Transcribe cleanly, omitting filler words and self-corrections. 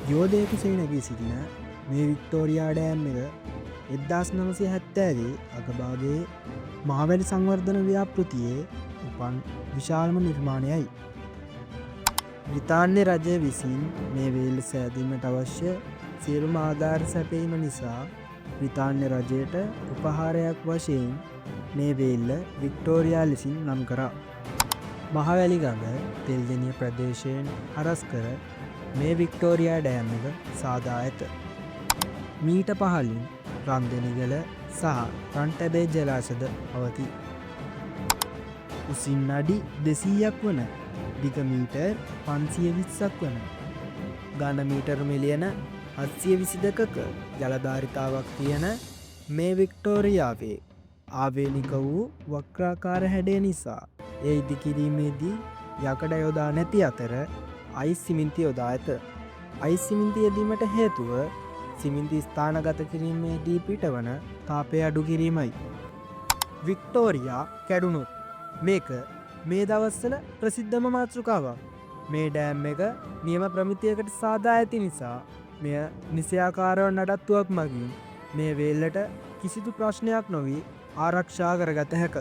යෝධයෙකු සේ නැගී සිටින මේ වික්ටෝරියා ඩෑම් එක 1970 අගභාගයේ මහවැලි සංවර්ධන ව්‍යාපෘතියේ උපන් විශාලම නිර්මාණයයි. බ්‍රිතාන්‍ය රජය විසින් මේ වේල්ල සෑදීමට අවශ්‍ය සියලුම ආධාර සැපීම නිසා බ්‍රිතාන්‍ය රජයට උපහාරයක් වශයෙන් මේ වේල්ල වික්ටෝරියා ලෙසින් නම් කරා. මහවැලි ගඟ තෙල්දෙණිය ප්‍රදේශයෙන් හරස් කර මේ වික්ටෝරියා ඩෑම් එක සාදා ඇත. මීට පහළින් රන්දෙනිගල සහ රන්ටැබේ ජලාශද පවතී. උසින් අඩි 200ක් වන දිග මීටර් 520ක් වන ඝන මීටර් මිලියන 722ක ජලධාරිතාවක් තියෙන මේ වික්ටෝරියාවේ ආවේනික වූ වක්‍රාකාර හැඩය නිසා ඒ ඉදිකිරීමේදී යකඩ යොදා නැති අතර අයිස් සිමින්ති යොදා ඇත. අයිස් සිමින්ති යෙදීමට හේතුව සිමින්ති ස්ථානගත කිරීමේදී පිටවන තාපය අඩු කිරීමයි. වික්ටෝරියා කැඩුණොත් මේක මේ දවස්වල ප්‍රසිද්ධම මාතෘකාවක්. මේ ඩෑම් එක නියම ප්‍රමිතියකට සාදා ඇති නිසා මෙය නිසියාකාරව නඩත්තුවක් මගින් මේ වේල්ලට කිසිදු ප්‍රශ්නයක් නොවී ආරක්ෂා කරගත හැක.